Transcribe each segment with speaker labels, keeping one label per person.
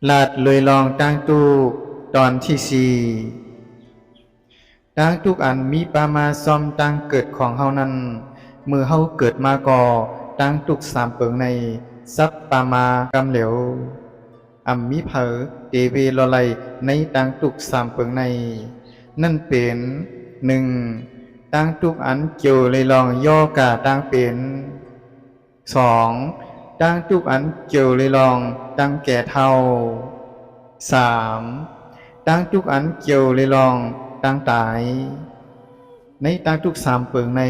Speaker 1: ลาดเลยลองตั้งตุกตอนที่สี่ตั้งทุกอันมีปามาซอมตั้งเกิดของเฮานั้นมือเฮาเกิดมาก่อตั้งทุกสามเปิงในซับปามากำเหลวมีเผอเตเวลอไลในตั้งทุกสามเปิงในนั่นเป็นหนึ่งตั้งทุกอันเกี่ยวเลยลองย่อกาตั้งเป็นสองตั้งทุกอันเกี่ยวเลยลองตั้งแก่เท่าสามตั้งทุกอันเกี่ยวเลยลองตั้งตายในตั้งทุกสามเปิงใน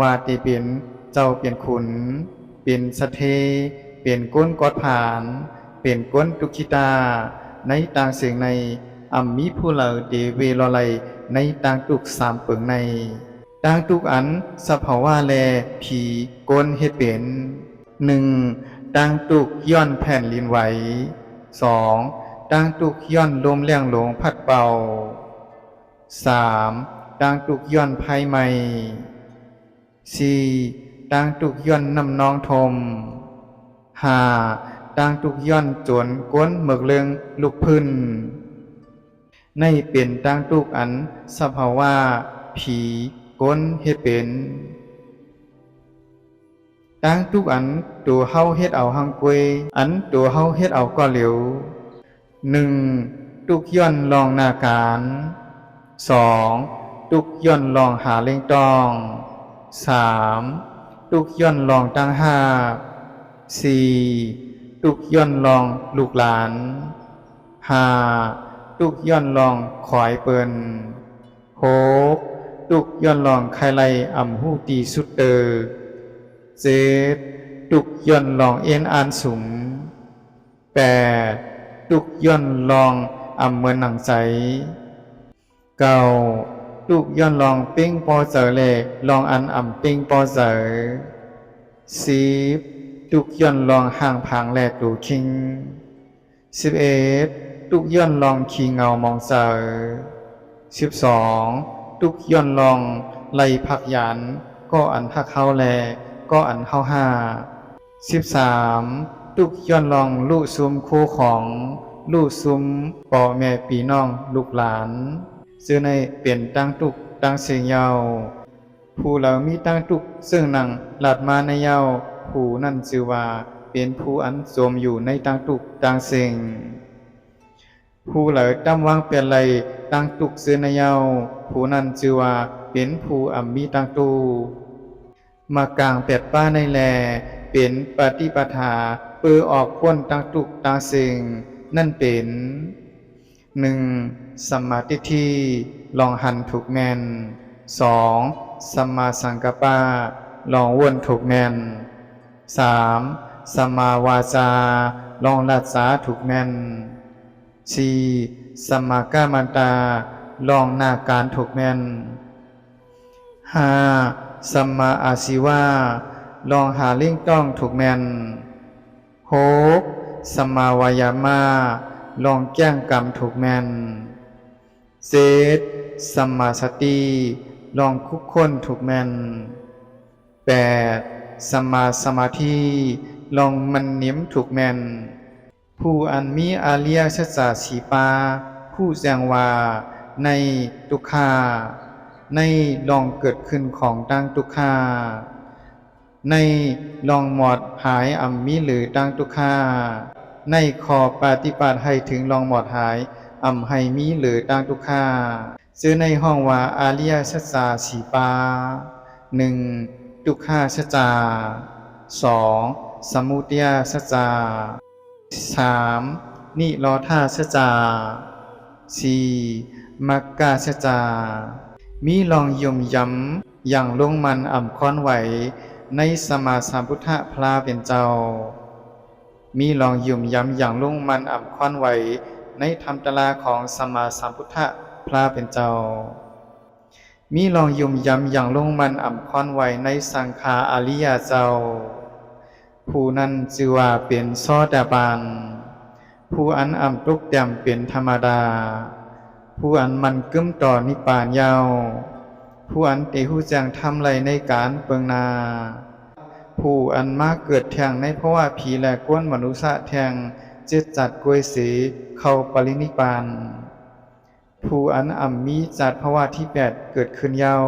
Speaker 1: ว่าตีเปลี่ยนเจ้าเปลี่ยนขุนเปลี่ยนสะเทเปลี่ยนก้นกอดผ่านเปลี่ยนก้นตุกิตาในต่างเสียงในมีผู้เหล่าเดเวลอไลในต่างทุกสามเปิงในต่างทุกอันสภาวะแลผีก้นเฮ็ดเป็นหนึ่งต่างทุกย้อนแผ่นลินไหวสองต่างทุกย้อนลมแรงหลงพัดเป่าสามต่างทุกย้อนภัยใหม่สี่ต่างทุกย้อนน้ำนองทมห้าต่างทุกย้อนจวนก้นเมือกเลืองลุกพื้นในเปลี่ยนต่างทุกอันสภาวะผีก้นเฮ็ดเป็นต่างทุกอันตัวเฮาเฮ็ดเอาหังกวยอันตัวเฮาเฮ็ดเอาก็เหลวหนึ่งทุกย้อนลองนาการสองทุกย้อนลองหาเล่งตองสามทุกย้อนลองตั้งห้าสี่ทุกย้อนลองลูกหลานห้าทุกย้อนลองขอยเปินหกทุกย้อนลองไคไลหูตีสุดเตอเจ็ดทุกย้อนลองเอ็นอานสูงแปดทุกย้อนลองเมือนหนังใสเก้าทุกย้อนลองปิ้งปอเสอเลลองอันปิ้งปอเสอสิบทุกย้อนลองห่างผางแลตูคิง11ทุกย้อนลองขีเงามองเสอ12ทุกย้อนลองไล่ผักหยันก็อันผักเข้าแลก็อันเข้าห้า13ทุกย้อนลองลูกซุมคู่ของลูกซุมป่อแม่ปีน้องลูกหลานซึ่งในเปลี่ยนตั้งทุกตั้งเสียงยาวผู้เหล่ามีตั้งทุกซึ่งนั่งหลัดมาในยาวผู้นั่นชื่อว่าเป็นผู้อันสวมอยู่ในตั้งทุกตั้งเสียงผู้เหล่าตั้งวางเปลี่ยนไหลตั้งทุกซึ่งในยาวผู้นั่นชื่อว่าเป็นผู้มีตั้งตูมากลางแปดป้าในแลเป็นปฏิปทาเปือออกพ้นตั้งทุกตั้งเสียงนั่นเป็นหนึ่งสัมมาทิฏฐิลองหันถูกแมนสองสัมมาสังกัปปะลองวนถูกแมนสามสัมมาวาจาลองรักษาถูกแมนสี่สัมมากัมมันตาลองหน้าการถูกแมนห้าสัมมาอาชีวะลองหาเลี่ยงต้องถูกแมนหกสัมมาวายามะลองแจ้งกรรมถูกแมนเจ็ดสัมมาสติลองคุกค้นถูกแมนแปดสัมมาสมาธิลองมันเนียมถูกแมนผู้อันมีอาริยสัจจะสีปาผู้แจ้งว่าในทุกขาในลองเกิดขึ้นของตั้งทุกขาในลองหมดหายมีหรือตั้งทุกขาในขอปฏิบัติให้ถึงลองหมดหายให้มีหรือตั้งทุกขาซื้อในห้องว่าอาริยสัจจะสีปาหนึ่งทุกขาสัจจะสองสมุทัยสัจจะสามนิโรธาสัจจะสี่มรรคสัจจะมีลองยมย้ำอย่างลงมันค้อนไหวในสมมาสัมพุทธพระเป็นเจ้ามีลองยุ่มย้ำอย่างลงมันค้อนไหวในธรรมตราของสมมาสัมพุทธพระเป็นเจ้ามีลองยุ่มย้ำอย่างลงมันค้อนไหวในสังฆาอริยเจ้าผู้นั้นชื่อว่าเป็นโสดาบันผู้อันตกแต่มเป็นธรรมดาผู้อันมันกึ้มต่อนิพพานยาวผู้อันเตหูแจ้งทำไรในการเปิงนา ผู้อันมาเกิดแทงในเพราะว่าผีและก้นมนุษย์แทง จึดจัดกวยสีเข้าปรินิพพานผู้อันอ่ำมีจัดภาวะที่8เกิดขึ้นยาว